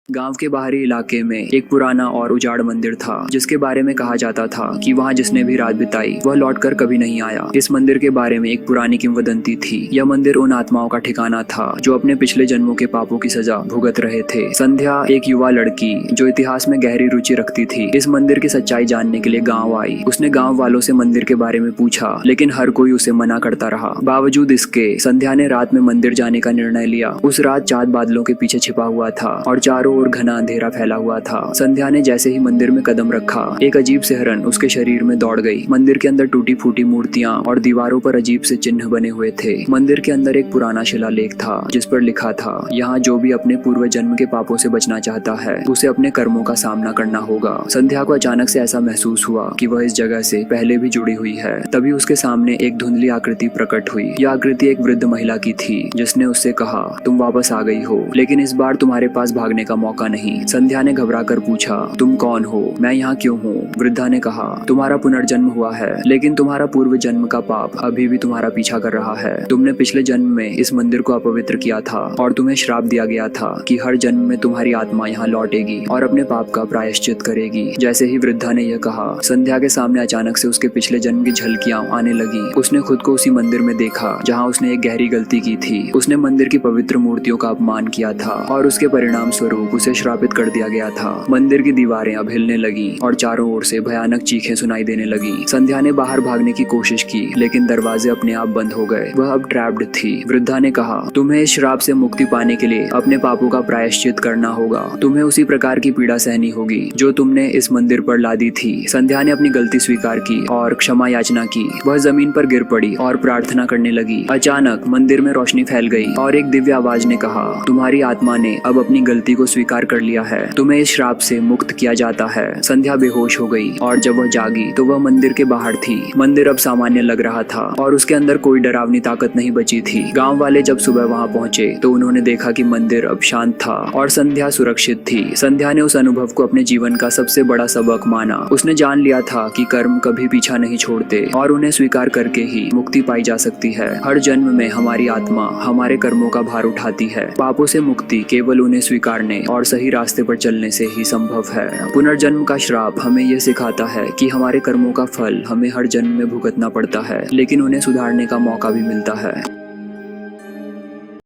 गांव के बाहरी इलाके में एक पुराना और उजाड़ मंदिर था, जिसके बारे में कहा जाता था कि वहां जिसने भी रात बिताई वह लौटकर कभी नहीं आया। इस मंदिर के बारे में एक पुरानी किंवदंती थी। यह मंदिर उन आत्माओं का ठिकाना था जो अपने पिछले जन्मों के पापों की सजा भुगत रहे थे। संध्या, एक युवा लड़की जो इतिहास में गहरी रुचि रखती थी, इस मंदिर की सच्चाई जानने के लिए गाँव आई। उसने गाँव वालों से मंदिर के बारे में पूछा, लेकिन हर कोई उसे मना करता रहा। बावजूद इसके संध्या ने रात में मंदिर जाने का निर्णय लिया। उस रात चाँद बादलों के पीछे छिपा हुआ था और चारों और घना अंधेरा फैला हुआ था। संध्या ने जैसे ही मंदिर में कदम रखा, एक अजीब सिहरन उसके शरीर में दौड़ गई। मंदिर के अंदर टूटी फूटी मूर्तियां और दीवारों पर अजीब से चिन्ह बने हुए थे। मंदिर के अंदर एक पुराना शिलालेख था जिस पर लिखा था, यहाँ जो भी अपने पूर्व जन्म के पापों से बचना चाहता है उसे अपने कर्मों का सामना करना होगा। संध्या को अचानक से ऐसा महसूस हुआ कि वह इस जगह से पहले भी जुड़ी हुई है। तभी उसके सामने एक धुंधली आकृति प्रकट हुई। यह आकृति एक वृद्ध महिला की थी, जिसने उससे कहा, तुम वापस आ गई हो, लेकिन इस बार तुम्हारे पास भागने का मौका नहीं। संध्या ने घबराकर पूछा, तुम कौन हो? मैं यहाँ क्यों हूँ? वृद्धा ने कहा, तुम्हारा पुनर्जन्म हुआ है, लेकिन तुम्हारा पूर्व जन्म का पाप अभी भी तुम्हारा पीछा कर रहा है। तुमने पिछले जन्म में इस मंदिर को अपवित्र किया था और तुम्हें श्राप दिया गया था कि हर जन्म में तुम्हारी आत्मा यहाँ लौटेगी और अपने पाप का प्रायश्चित करेगी। जैसे ही वृद्धा ने यह कहा, संध्या के सामने अचानक से उसके पिछले जन्म की झलकियां आने लगी। उसने खुद को उसी मंदिर में देखा जहाँ उसने एक गहरी गलती की थी। उसने मंदिर की पवित्र मूर्तियों का अपमान किया था और उसके परिणाम स्वरूप उसे श्रापित कर दिया गया था। मंदिर की दीवारें अब हिलने लगी और चारों ओर से भयानक चीखें सुनाई देने लगी। संध्या ने बाहर भागने की कोशिश की, लेकिन दरवाजे अपने आप बंद हो गए। वह अब ट्रैप्ड थी। वृद्धा ने कहा, तुम्हें इस श्राप से मुक्ति पाने के लिए अपने पापों का प्रायश्चित करना होगा। तुम्हें उसी प्रकार की पीड़ा सहनी होगी जो तुमने इस मंदिर पर लादी थी। संध्या ने अपनी गलती स्वीकार की और क्षमा याचना की। वह जमीन पर गिर पड़ी और प्रार्थना करने लगी। अचानक मंदिर में रोशनी फैल गई और एक दिव्य आवाज ने कहा, तुम्हारी आत्मा ने अब अपनी गलती को स्वीकार कर लिया है। तुम्हें इस श्राप से मुक्त किया जाता है। संध्या बेहोश हो गई और जब वह जागी तो वह मंदिर के बाहर थी। मंदिर अब सामान्य लग रहा था और उसके अंदर कोई डरावनी ताकत नहीं बची थी। गांव वाले जब सुबह वहां पहुंचे तो उन्होंने देखा कि मंदिर अब शांत था और संध्या सुरक्षित थी। संध्या ने उस अनुभव को अपने जीवन का सबसे बड़ा सबक माना। उसने जान लिया था कि कर्म कभी पीछा नहीं छोड़ते और उन्हें स्वीकार करके ही मुक्ति पाई जा सकती है। हर जन्म में हमारी आत्मा हमारे कर्मों का भार उठाती है। पापों से मुक्ति केवल उन्हें स्वीकारने और सही रास्ते पर चलने से ही संभव है। पुनर्जन्म का श्राप हमें यह सिखाता है कि हमारे कर्मों का फल हमें हर जन्म में भुगतना पड़ता है, लेकिन उन्हें सुधारने का मौका भी मिलता है।